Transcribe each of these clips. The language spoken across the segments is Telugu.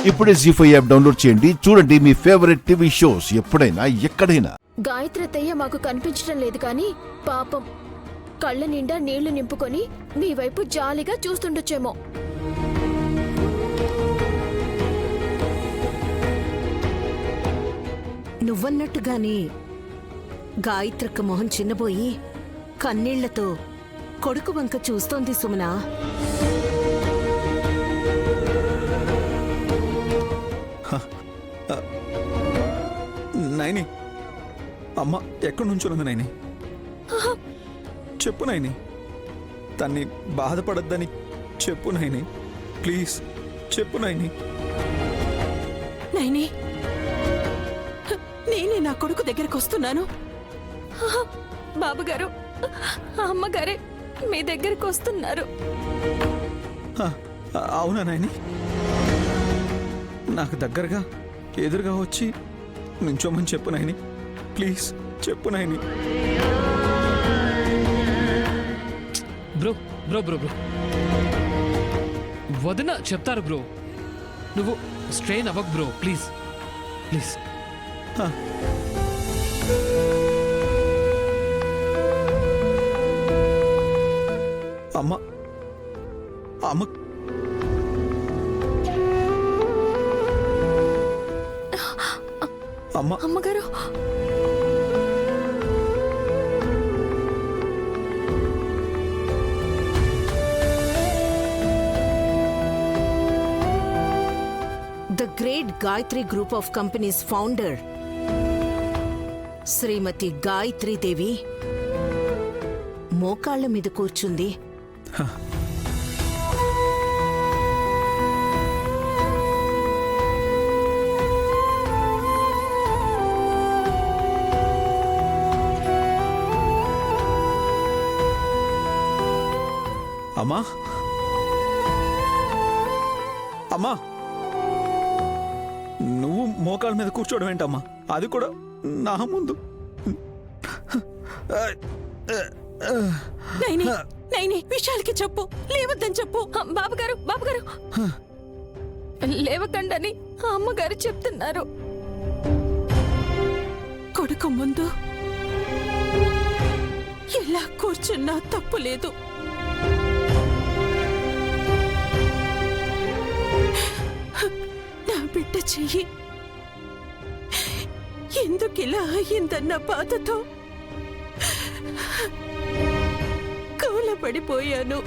ఇప్పుడే జీ5 యాప్ డౌన్లోడ్ చేయండి. చూడండి మీ ఫేవరెట్ టీవీ షోస్ ఎప్పుడైనా ఎక్కడైనా. గాయత్రి అత్తయ్య మాకు కనిపించడం లేదు కానీ పాపం కళ్ళ నిండా నీళ్లు నింపుకొని మీ వైపు జాలిగా చూస్తుండొచ్చేమో. నువ్వన్నట్టుగాని గాయత్రక్క మొహం చిన్నబోయి కన్నీళ్లతో కొడుకు వంక చూస్తోంది సుమనా. నైని, అమ్మ ఎక్కడి నుంచున్నది నైని? చెప్పు నైని, తన్ని బాధపడద్దని చెప్పు నైని, ప్లీజ్ చెప్పు నైని. నైని, నేనే నా కొడుకు దగ్గరకు వస్తున్నాను. బాబుగారు, అమ్మగారే మీ దగ్గరకు వస్తున్నారు. అవునా నైని? నాకు దగ్గరగా ఎదురుగా వచ్చి నుంచోమని చెప్పు నైని, ప్లీజ్ చెప్పు Naini. Bro bro bro bro వదిన చెప్తారు బ్రో, నువ్వు స్ట్రెయిన్ అవ్వకు బ్రో, ప్లీజ్ ప్లీజ్. అమ్మ అమ్మ అమ్మ అమ్మగారు, the great Gayatri group of companies founder Shrimati Gayatri Devi మోకాళ్ల మీద కూర్చుంది. అమ్మా అమ్మా, నువ్వు మోకాళ్ళ మీద కూర్చోవడం ఏంటమ్మా, అది కూడా నా ముందు? నైని, నైని, విశాల్కి చెప్పు, లేవద్దని చెప్పు. బాబుగారు, బాబుగారు లేవకండని అమ్మగారు చెప్తున్నారు. కొడుకు ముందు ఎలా కూర్చున్నా తప్పు లేదు. నా బిడ్డ చెయ్యి ఎందుకిలా అయ్యిందన్న బాధతో కౌలపడిపోయాను.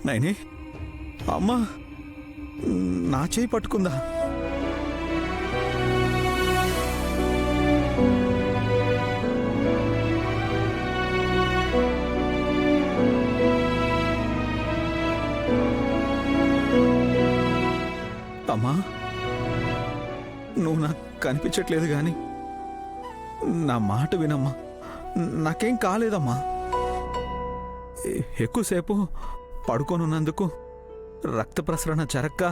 నైని, అమ్మ నా చేయి పట్టుకుందా? అమ్మా, నువ్వు నాకు కనిపించట్లేదు గాని నా మాట వినమ్మా, నాకేం కాలేదమ్మా. ఎక్కువసేపు పడుకోనున్నందుకు రక్త ప్రసరణ జరక్క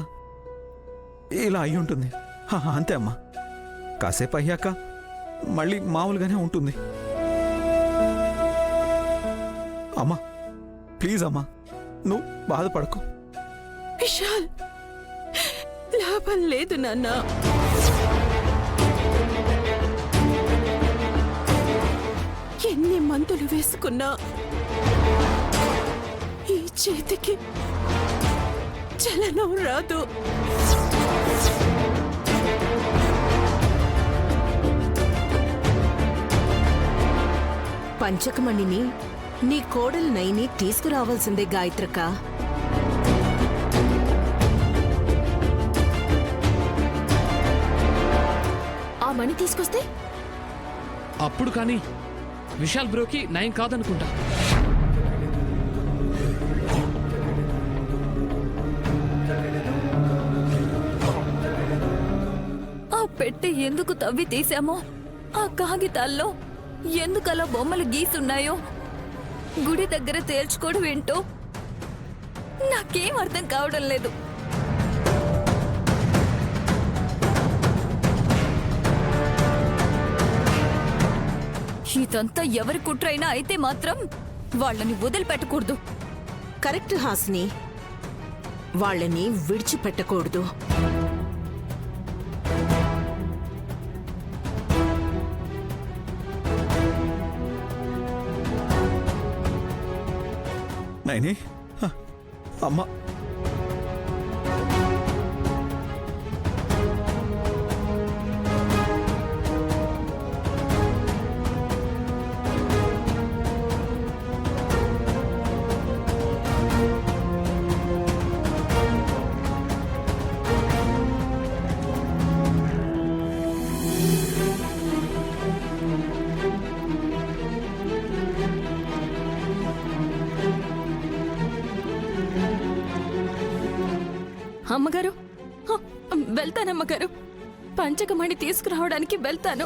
ఇలా అయి ఉంటుంది, అంతే అమ్మా. కాసేపు అయ్యాక మళ్ళీ మామూలుగానే ఉంటుంది. అమ్మా ప్లీజ్ అమ్మా, నువ్వు బాధపడకు. విశాల్, లాభం లేదు నాన్న. ఎన్ని మందులు వేసుకున్నా ఈ చేతికి చలనం రాదు. పంచకమణిని నీ కోడలు నైని తీసుకురావాల్సిందే గాయత్రక్క. ఆ మణి తీసుకొస్తే అప్పుడు కానీ విశాల్ బ్రోకి 9 కాదనుకుంటా. పెట్టి ఎందుకు తవ్వి తీసామో, ఆ కాగితాల్లో ఎందుకలా బొమ్మలు గీసున్నాయో గుడి దగ్గర తేల్చుకోవడం ఏంటో నాకేం అర్థం కావడం లేదు. ఇదంతా ఎవరి కుట్రైనా అయితే మాత్రం వాళ్ళని వదిలిపెట్టకూడదు. కరెక్ట్ హాసిని, వాళ్ళని విడిచిపెట్టకూడదు. నైని హ, అమ్మ అమ్మగారు, వెళ్తానమ్మగారు. పంచకమణి తీసుకురావడానికి వెళ్తాను.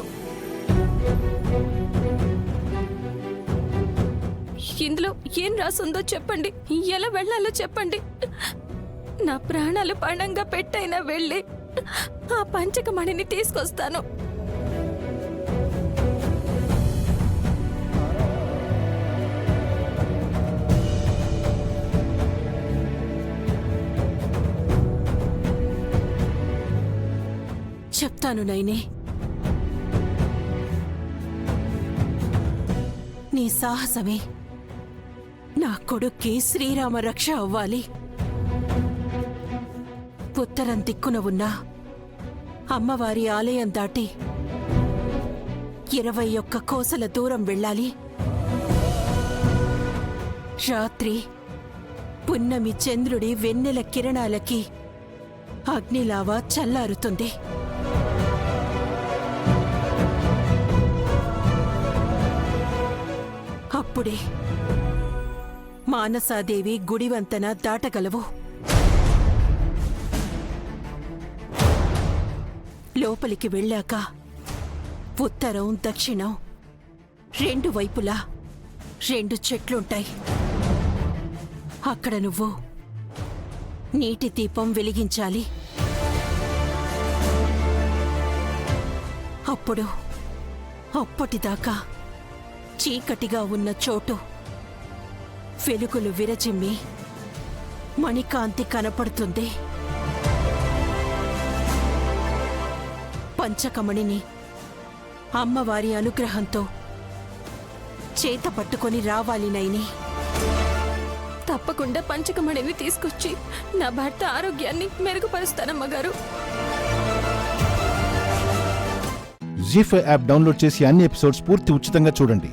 ఇందులో ఏం రాసుందో చెప్పండి, ఎలా వెళ్ళాలో చెప్పండి. నా ప్రాణాలు పణంగా పెట్టైనా వెళ్ళి ఆ పంచకమణిని తీసుకొస్తాను. చెప్తాను నైనే. నీ సాహసమే నా కొడుక్కి శ్రీరామ రక్ష అవ్వాలి. ఉత్తరం దిక్కున ఉన్న అమ్మవారి ఆలయం దాటి 21 కోసల దూరం వెళ్ళాలి. రాత్రి పున్నమి చంద్రుడి వెన్నెల కిరణాలకి అగ్నిలావా చల్లారుతుంది. అప్పుడే మానసాదేవి గుడివంతన దాటగలవు. లోపలికి వెళ్ళాక ఉత్తరం దక్షిణం 2 వైపులా 2 చెట్లుంటాయి. అక్కడ నువ్వు నీటి దీపం వెలిగించాలి. అప్పటిదాకా చీకటిగా ఉన్న చోటు వెలుగులు విరచిమ్మి మణికాంతి కనపడుతుంది. పంచకమణిని అమ్మవారి అనుగ్రహంతో చేత పట్టుకొని రావాలి నైని. తప్పకుండా పంచకమణిని తీసుకొచ్చి నా భర్త ఆరోగ్యాన్ని మెరుగుపరుస్తానమ్మగారు. జీ5 యాప్ డౌన్లోడ్ చేసి అన్ని ఎపిసోడ్స్ పూర్తి ఉచితంగా చూడండి.